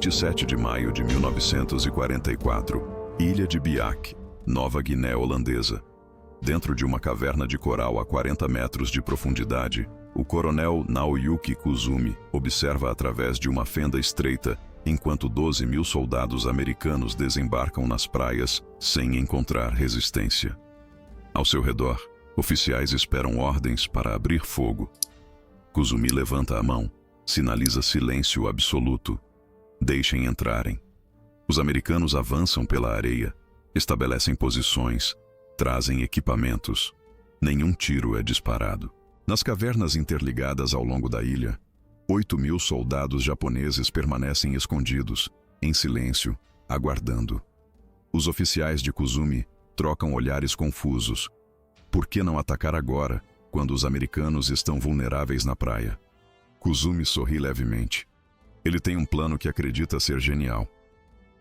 27 de maio de 1944, Ilha de Biak, Nova Guiné Holandesa. Dentro de uma caverna de coral a 40 metros de profundidade, o coronel Naoyuki Kuzumi observa através de uma fenda estreita enquanto 12.000 soldados americanos desembarcam nas praias sem encontrar resistência. Ao seu redor, oficiais esperam ordens para abrir fogo. Kuzumi levanta a mão, sinaliza silêncio absoluto. Deixem entrarem. Os americanos avançam pela areia, estabelecem posições, trazem equipamentos. Nenhum tiro é disparado. Nas cavernas interligadas ao longo da ilha, 8.000 soldados japoneses permanecem escondidos, em silêncio, aguardando. Os oficiais de Kuzumi trocam olhares confusos. Por que não atacar agora, quando os americanos estão vulneráveis na praia? Kuzumi sorri levemente. Ele tem um plano que acredita ser genial.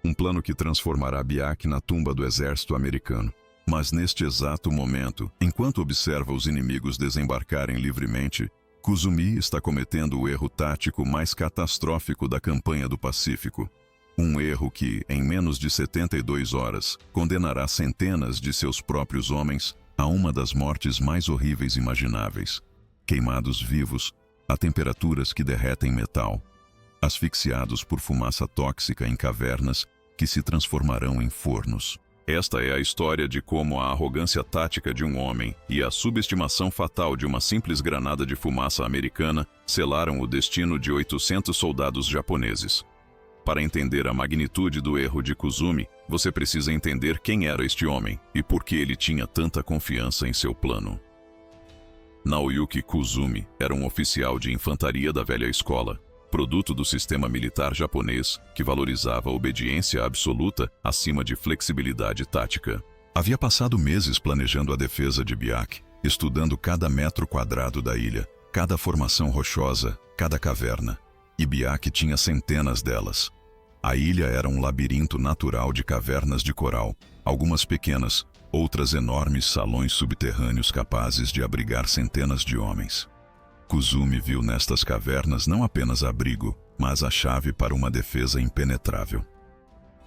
Um plano que transformará Biak na tumba do exército americano. Mas neste exato momento, enquanto observa os inimigos desembarcarem livremente, Kuzumi está cometendo o erro tático mais catastrófico da campanha do Pacífico. Um erro que, em menos de 72 horas, condenará centenas de seus próprios homens a uma das mortes mais horríveis imagináveis. Queimados vivos, a temperaturas que derretem metal. Asfixiados por fumaça tóxica em cavernas que se transformarão em fornos. Esta é a história de como a arrogância tática de um homem e a subestimação fatal de uma simples granada de fumaça americana selaram o destino de 800 soldados japoneses. Para entender a magnitude do erro de Kuzumi, você precisa entender quem era este homem e por que ele tinha tanta confiança em seu plano. Naoyuki Kuzumi era um oficial de infantaria da velha escola, produto do sistema militar japonês que valorizava a obediência absoluta acima de flexibilidade tática. Havia passado meses planejando a defesa de Biak, estudando cada metro quadrado da ilha, cada formação rochosa, cada caverna. E Biak tinha centenas delas. A ilha era um labirinto natural de cavernas de coral, algumas pequenas, outras enormes salões subterrâneos capazes de abrigar centenas de homens. Kuzumi viu nestas cavernas não apenas abrigo, mas a chave para uma defesa impenetrável.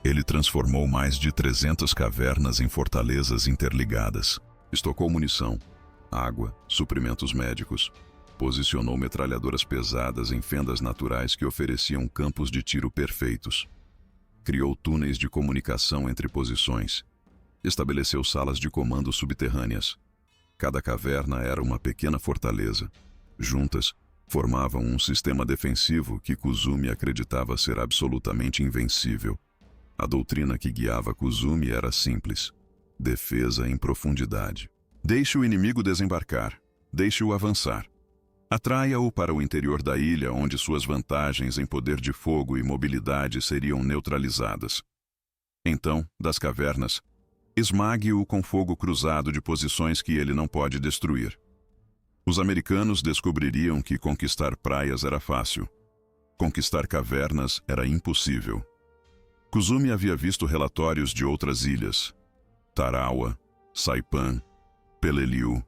Ele transformou mais de 300 cavernas em fortalezas interligadas. Estocou munição, água, suprimentos médicos. Posicionou metralhadoras pesadas em fendas naturais que ofereciam campos de tiro perfeitos. Criou túneis de comunicação entre posições. Estabeleceu salas de comando subterrâneas. Cada caverna era uma pequena fortaleza. Juntas, formavam um sistema defensivo que Kuzumi acreditava ser absolutamente invencível. A doutrina que guiava Kuzumi era simples: defesa em profundidade. Deixe o inimigo desembarcar. Deixe-o avançar. Atraia-o para o interior da ilha, onde suas vantagens em poder de fogo e mobilidade seriam neutralizadas. Então, das cavernas, esmague-o com fogo cruzado de posições que ele não pode destruir. Os americanos descobririam que conquistar praias era fácil. Conquistar cavernas era impossível. Kuzumi havia visto relatórios de outras ilhas. Tarawa, Saipan, Peleliu.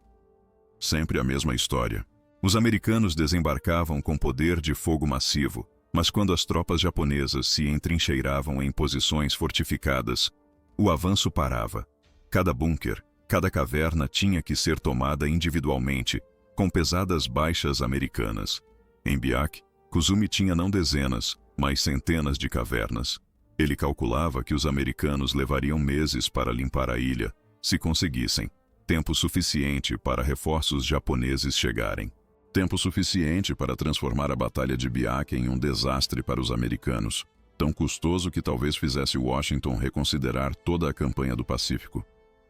Sempre a mesma história. Os americanos desembarcavam com poder de fogo massivo, mas quando as tropas japonesas se entrincheiravam em posições fortificadas, o avanço parava. Cada bunker, cada caverna tinha que ser tomada individualmente, com pesadas baixas americanas. Em Biak, Kuzumi tinha não dezenas, mas centenas de cavernas. Ele calculava que os americanos levariam meses para limpar a ilha, se conseguissem. Tempo suficiente para reforços japoneses chegarem. Tempo suficiente para transformar a Batalha de Biak em um desastre para os americanos. Tão custoso que talvez fizesse Washington reconsiderar toda a campanha do Pacífico.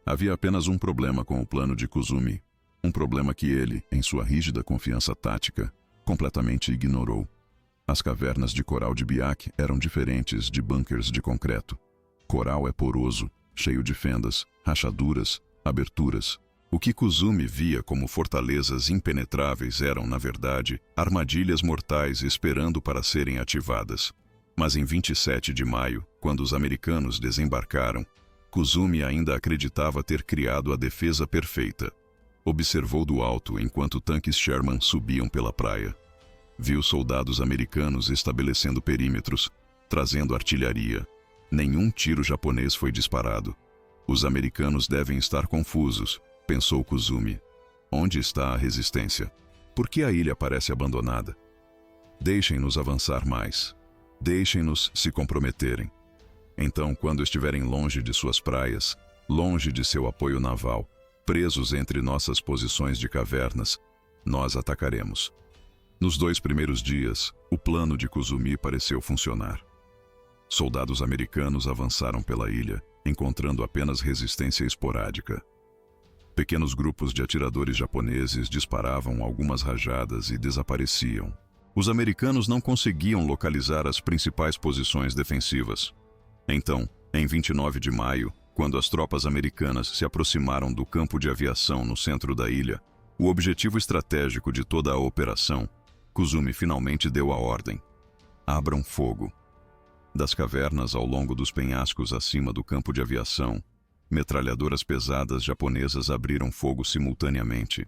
Havia apenas um problema com o plano de Kuzumi. Um problema que ele, em sua rígida confiança tática, completamente ignorou. As cavernas de coral de Biak eram diferentes de bunkers de concreto. Coral é poroso, cheio de fendas, rachaduras, aberturas. O que Kuzumi via como fortalezas impenetráveis eram, na verdade, armadilhas mortais esperando para serem ativadas. Mas em 27 de maio, quando os americanos desembarcaram, Kuzumi ainda acreditava ter criado a defesa perfeita. Observou do alto enquanto tanques Sherman subiam pela praia. Viu soldados americanos estabelecendo perímetros, trazendo artilharia. Nenhum tiro japonês foi disparado. Os americanos devem estar confusos, pensou Kuzumi. Onde está a resistência? Por que a ilha parece abandonada? Deixem-nos avançar mais. Deixem-nos se comprometerem. Então, quando estiverem longe de suas praias, longe de seu apoio naval, presos entre nossas posições de cavernas, nós atacaremos. Nos 2 primeiros dias, o plano de Kuzumi pareceu funcionar. Soldados americanos avançaram pela ilha, encontrando apenas resistência esporádica. Pequenos grupos de atiradores japoneses disparavam algumas rajadas e desapareciam. Os americanos não conseguiam localizar as principais posições defensivas. Então, em 29 de maio, quando as tropas americanas se aproximaram do campo de aviação no centro da ilha, o objetivo estratégico de toda a operação, Kuzumi finalmente deu a ordem: abram fogo. Das cavernas ao longo dos penhascos acima do campo de aviação, metralhadoras pesadas japonesas abriram fogo simultaneamente.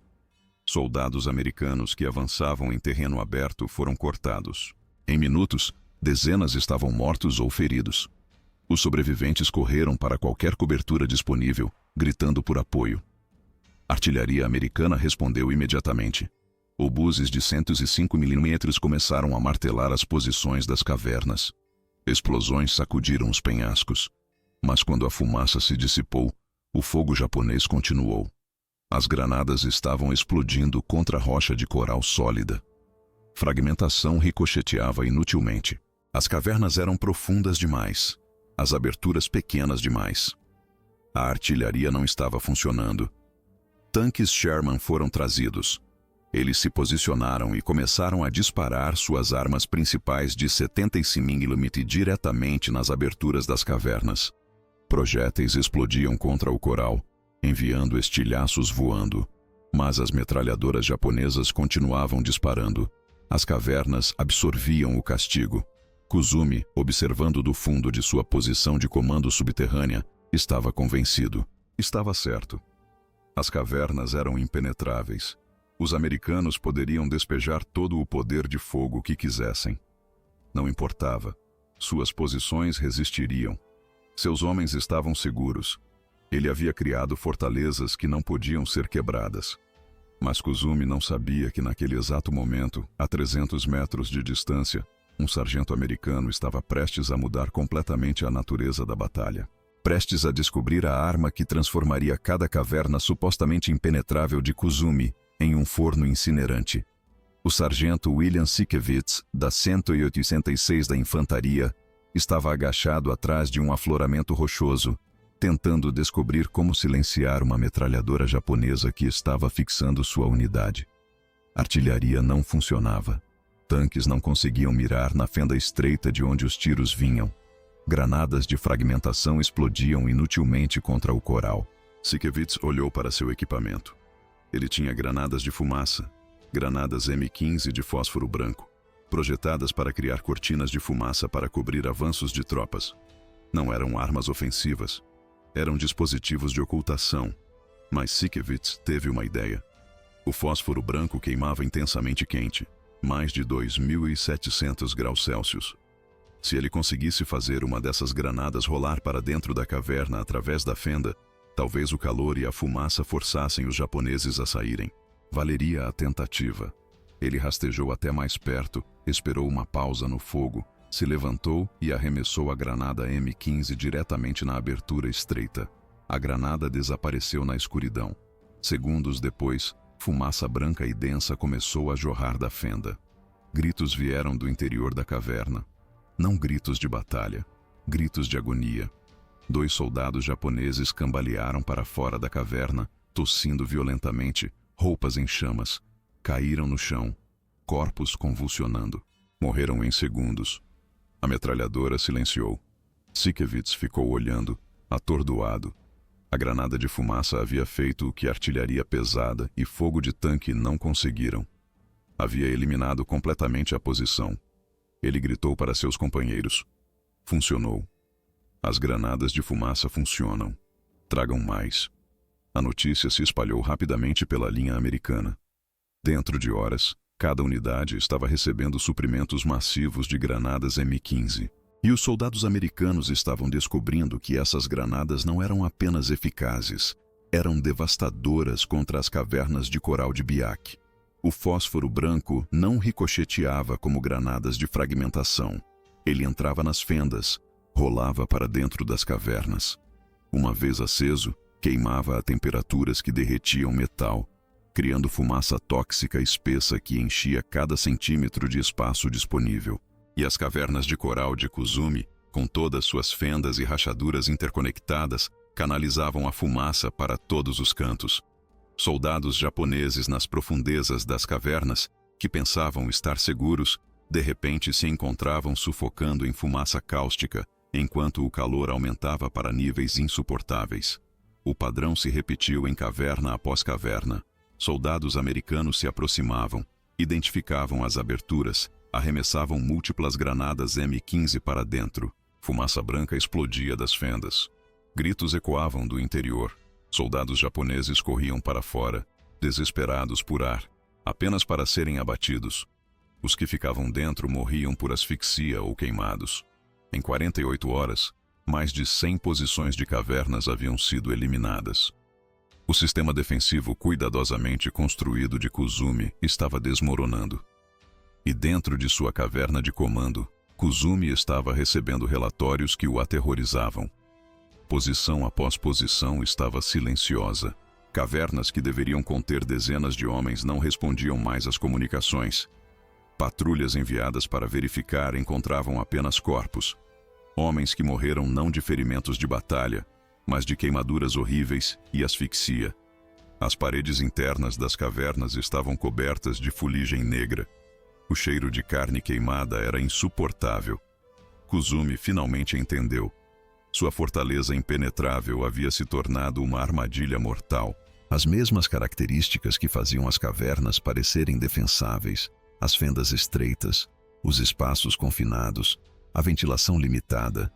Soldados americanos que avançavam em terreno aberto foram cortados. Em minutos, dezenas estavam mortos ou feridos. Os sobreviventes correram para qualquer cobertura disponível, gritando por apoio. A artilharia americana respondeu imediatamente. Obuses de 105 mm começaram a martelar as posições das cavernas. Explosões sacudiram os penhascos. Mas quando a fumaça se dissipou, o fogo japonês continuou. As granadas estavam explodindo contra a rocha de coral sólida. Fragmentação ricocheteava inutilmente. As cavernas eram profundas demais. As aberturas pequenas demais. A artilharia não estava funcionando. Tanques Sherman foram trazidos. Eles se posicionaram e começaram a disparar suas armas principais de 75 mm diretamente nas aberturas das cavernas. Projéteis explodiam contra o coral, enviando estilhaços voando. Mas as metralhadoras japonesas continuavam disparando. As cavernas absorviam o castigo. Kuzumi, observando do fundo de sua posição de comando subterrânea, estava convencido. Estava certo. As cavernas eram impenetráveis. Os americanos poderiam despejar todo o poder de fogo que quisessem. Não importava. Suas posições resistiriam. Seus homens estavam seguros. Ele havia criado fortalezas que não podiam ser quebradas. Mas Kuzumi não sabia que naquele exato momento, a 300 metros de distância, um sargento americano estava prestes a mudar completamente a natureza da batalha. Prestes a descobrir a arma que transformaria cada caverna supostamente impenetrável de Kuzumi em um forno incinerante. O sargento William Siekewitz, da 186 da Infantaria, estava agachado atrás de um afloramento rochoso, tentando descobrir como silenciar uma metralhadora japonesa que estava fixando sua unidade. A artilharia não funcionava. Tanques não conseguiam mirar na fenda estreita de onde os tiros vinham. Granadas de fragmentação explodiam inutilmente contra o coral. Siekewitz olhou para seu equipamento. Ele tinha granadas de fumaça, granadas M15 de fósforo branco, projetadas para criar cortinas de fumaça para cobrir avanços de tropas. Não eram armas ofensivas, eram dispositivos de ocultação. Mas Siekewitz teve uma ideia. O fósforo branco queimava intensamente quente, mais de 2.700 graus Celsius. Se ele conseguisse fazer uma dessas granadas rolar para dentro da caverna através da fenda, talvez o calor e a fumaça forçassem os japoneses a saírem. Valeria a tentativa. Ele rastejou até mais perto, esperou uma pausa no fogo, se levantou e arremessou a granada M15 diretamente na abertura estreita. A granada desapareceu na escuridão. Segundos depois, fumaça branca e densa começou a jorrar da fenda. Gritos vieram do interior da caverna. Não gritos de batalha, gritos de agonia. 2 soldados japoneses cambalearam para fora da caverna, tossindo violentamente, roupas em chamas. Caíram no chão, corpos convulsionando. Morreram em segundos. A metralhadora silenciou. Siekewitz ficou olhando, atordoado. A granada de fumaça havia feito o que artilharia pesada e fogo de tanque não conseguiram. Havia eliminado completamente a posição. Ele gritou para seus companheiros. Funcionou. As granadas de fumaça funcionam. Tragam mais. A notícia se espalhou rapidamente pela linha americana. Dentro de horas, cada unidade estava recebendo suprimentos massivos de granadas M15. E os soldados americanos estavam descobrindo que essas granadas não eram apenas eficazes, eram devastadoras contra as cavernas de coral de Biak. O fósforo branco não ricocheteava como granadas de fragmentação. Ele entrava nas fendas, rolava para dentro das cavernas. Uma vez aceso, queimava a temperaturas que derretiam metal, criando fumaça tóxica espessa que enchia cada centímetro de espaço disponível. E as cavernas de coral de Kuzumi, com todas suas fendas e rachaduras interconectadas, canalizavam a fumaça para todos os cantos. Soldados japoneses nas profundezas das cavernas, que pensavam estar seguros, de repente se encontravam sufocando em fumaça cáustica, enquanto o calor aumentava para níveis insuportáveis. O padrão se repetiu em caverna após caverna. Soldados americanos se aproximavam, identificavam as aberturas, arremessavam múltiplas granadas M15 para dentro. Fumaça branca explodia das fendas. Gritos ecoavam do interior. Soldados japoneses corriam para fora, desesperados por ar, apenas para serem abatidos. Os que ficavam dentro morriam por asfixia ou queimados. Em 48 horas, mais de 100 posições de cavernas haviam sido eliminadas. O sistema defensivo cuidadosamente construído de Kuzumi estava desmoronando. E dentro de sua caverna de comando, Kuzumi estava recebendo relatórios que o aterrorizavam. Posição após posição estava silenciosa. Cavernas que deveriam conter dezenas de homens não respondiam mais às comunicações. Patrulhas enviadas para verificar encontravam apenas corpos. Homens que morreram não de ferimentos de batalha, mas de queimaduras horríveis e asfixia. As paredes internas das cavernas estavam cobertas de fuligem negra. O cheiro de carne queimada era insuportável. Kuzumi finalmente entendeu. Sua fortaleza impenetrável havia se tornado uma armadilha mortal. As mesmas características que faziam as cavernas parecerem defensáveis, as fendas estreitas, os espaços confinados, a ventilação limitada,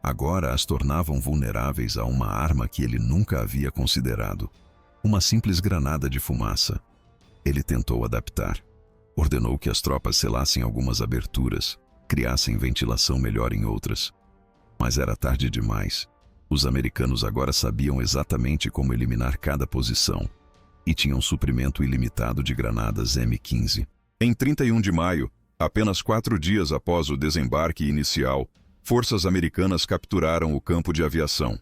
agora as tornavam vulneráveis a uma arma que ele nunca havia considerado. Uma simples granada de fumaça. Ele tentou adaptar. Ordenou que as tropas selassem algumas aberturas, criassem ventilação melhor em outras. Mas era tarde demais. Os americanos agora sabiam exatamente como eliminar cada posição e tinham suprimento ilimitado de granadas M15. Em 31 de maio, apenas 4 dias após o desembarque inicial, forças americanas capturaram o campo de aviação.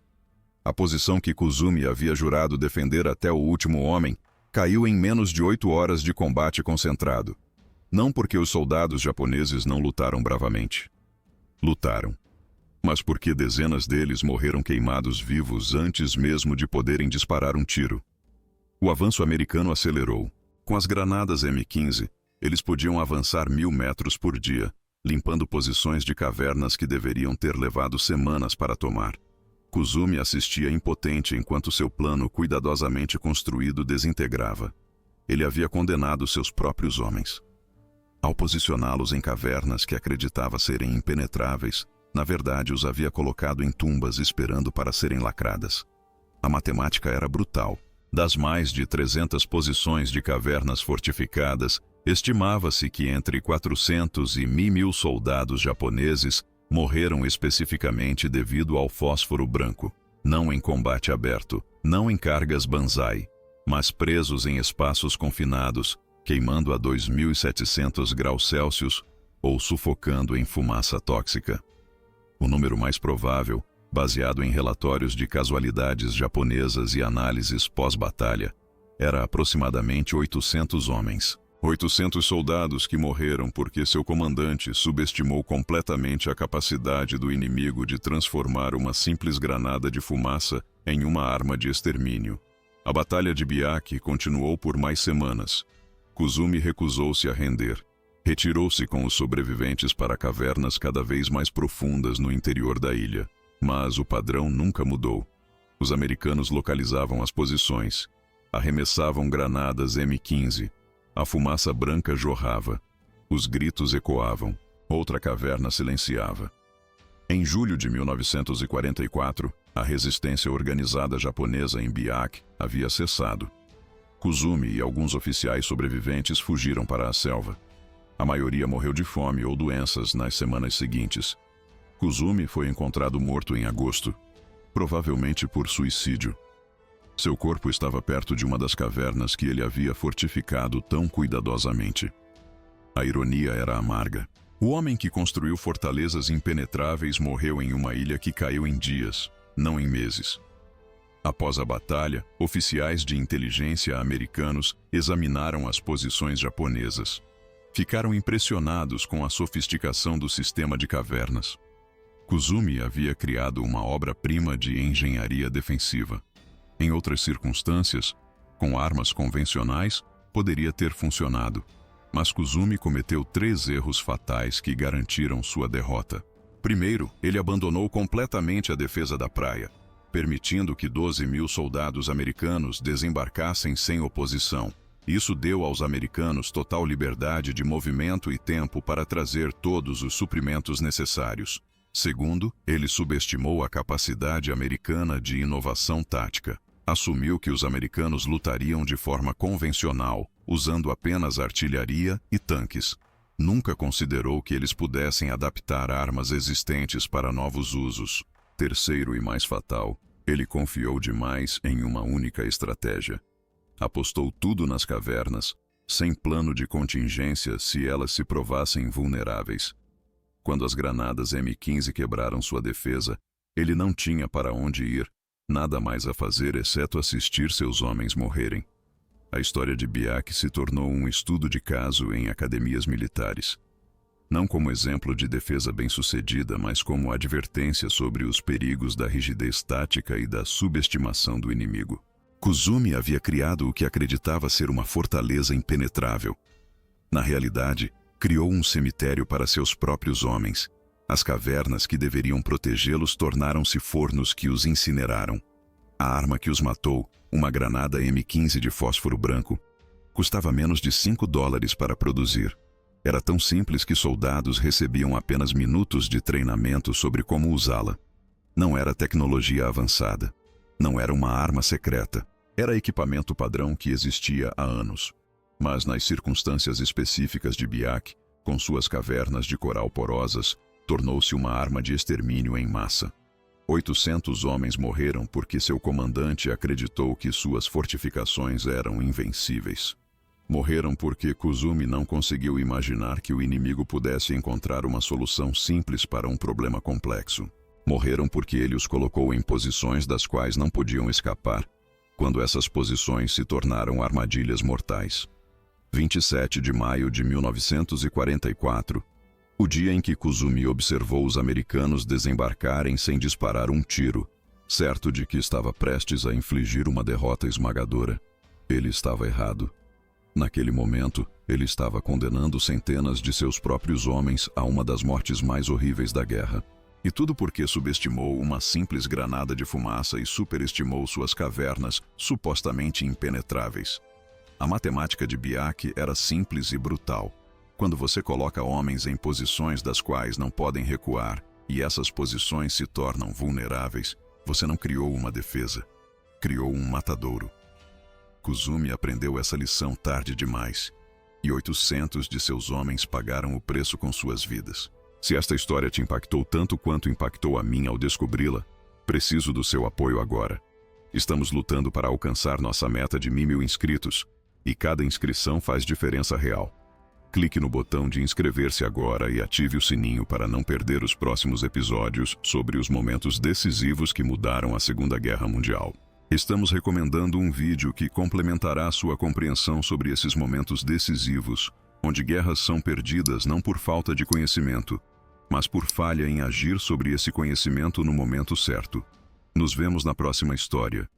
A posição que Kuzumi havia jurado defender até o último homem caiu em menos de 8 horas de combate concentrado. Não porque os soldados japoneses não lutaram bravamente. Lutaram. Mas porque dezenas deles morreram queimados vivos antes mesmo de poderem disparar um tiro. O avanço americano acelerou. Com as granadas M15, eles podiam avançar 1000 metros por dia, limpando posições de cavernas que deveriam ter levado semanas para tomar. Kuzumi assistia impotente enquanto seu plano cuidadosamente construído desintegrava. Ele havia condenado seus próprios homens. Ao posicioná-los em cavernas que acreditava serem impenetráveis, na verdade os havia colocado em tumbas esperando para serem lacradas. A matemática era brutal. Das mais de 300 posições de cavernas fortificadas, estimava-se que entre 400 e 1.000 soldados japoneses morreram especificamente devido ao fósforo branco, não em combate aberto, não em cargas banzai, mas presos em espaços confinados, queimando a 2.700 graus Celsius ou sufocando em fumaça tóxica. O número mais provável, baseado em relatórios de casualidades japonesas e análises pós-batalha, era aproximadamente 800 homens. 800 soldados que morreram porque seu comandante subestimou completamente a capacidade do inimigo de transformar uma simples granada de fumaça em uma arma de extermínio. A Batalha de Biak continuou por mais semanas. Kuzumi recusou-se a render. Retirou-se com os sobreviventes para cavernas cada vez mais profundas no interior da ilha. Mas o padrão nunca mudou. Os americanos localizavam as posições, arremessavam granadas M15. A fumaça branca jorrava. Os gritos ecoavam. Outra caverna silenciava. Em julho de 1944, a resistência organizada japonesa em Biak havia cessado. Kuzumi e alguns oficiais sobreviventes fugiram para a selva. A maioria morreu de fome ou doenças nas semanas seguintes. Kuzumi foi encontrado morto em agosto, provavelmente por suicídio. Seu corpo estava perto de uma das cavernas que ele havia fortificado tão cuidadosamente. A ironia era amarga. O homem que construiu fortalezas impenetráveis morreu em uma ilha que caiu em dias, não em meses. Após a batalha, oficiais de inteligência americanos examinaram as posições japonesas. Ficaram impressionados com a sofisticação do sistema de cavernas. Kuzumi havia criado uma obra-prima de engenharia defensiva. Em outras circunstâncias, com armas convencionais, poderia ter funcionado. Mas Kuzumi cometeu 3 erros fatais que garantiram sua derrota. Primeiro, ele abandonou completamente a defesa da praia, permitindo que 12.000 soldados americanos desembarcassem sem oposição. Isso deu aos americanos total liberdade de movimento e tempo para trazer todos os suprimentos necessários. Segundo, ele subestimou a capacidade americana de inovação tática. Assumiu que os americanos lutariam de forma convencional, usando apenas artilharia e tanques. Nunca considerou que eles pudessem adaptar armas existentes para novos usos. Terceiro e mais fatal, ele confiou demais em uma única estratégia. Apostou tudo nas cavernas, sem plano de contingência se elas se provassem vulneráveis. Quando as granadas M15 quebraram sua defesa, ele não tinha para onde ir, nada mais a fazer exceto assistir seus homens morrerem. A história de Biak se tornou um estudo de caso em academias militares. Não como exemplo de defesa bem-sucedida, mas como advertência sobre os perigos da rigidez tática e da subestimação do inimigo. Kuzumi havia criado o que acreditava ser uma fortaleza impenetrável. Na realidade, criou um cemitério para seus próprios homens. As cavernas que deveriam protegê-los tornaram-se fornos que os incineraram. A arma que os matou, uma granada M15 de fósforo branco, custava menos de $5 para produzir. Era tão simples que soldados recebiam apenas minutos de treinamento sobre como usá-la. Não era tecnologia avançada. Não era uma arma secreta. Era equipamento padrão que existia há anos. Mas nas circunstâncias específicas de Biak, com suas cavernas de coral porosas, tornou-se uma arma de extermínio em massa. 800 homens morreram porque seu comandante acreditou que suas fortificações eram invencíveis. Morreram porque Kuzumi não conseguiu imaginar que o inimigo pudesse encontrar uma solução simples para um problema complexo. Morreram porque ele os colocou em posições das quais não podiam escapar, quando essas posições se tornaram armadilhas mortais. 27 de maio de 1944, o dia em que Kuzumi observou os americanos desembarcarem sem disparar um tiro, certo de que estava prestes a infligir uma derrota esmagadora. Ele estava errado. Naquele momento, ele estava condenando centenas de seus próprios homens a uma das mortes mais horríveis da guerra. E tudo porque subestimou uma simples granada de fumaça e superestimou suas cavernas supostamente impenetráveis. A matemática de Biak era simples e brutal. Quando você coloca homens em posições das quais não podem recuar e essas posições se tornam vulneráveis, você não criou uma defesa, criou um matadouro. Kuzumi aprendeu essa lição tarde demais, e 800 de seus homens pagaram o preço com suas vidas. Se esta história te impactou tanto quanto impactou a mim ao descobri-la, preciso do seu apoio agora. Estamos lutando para alcançar nossa meta de 1.000 inscritos, e cada inscrição faz diferença real. Clique no botão de inscrever-se agora e ative o sininho para não perder os próximos episódios sobre os momentos decisivos que mudaram a Segunda Guerra Mundial. Estamos recomendando um vídeo que complementará sua compreensão sobre esses momentos decisivos, onde guerras são perdidas não por falta de conhecimento, mas por falha em agir sobre esse conhecimento no momento certo. Nos vemos na próxima história.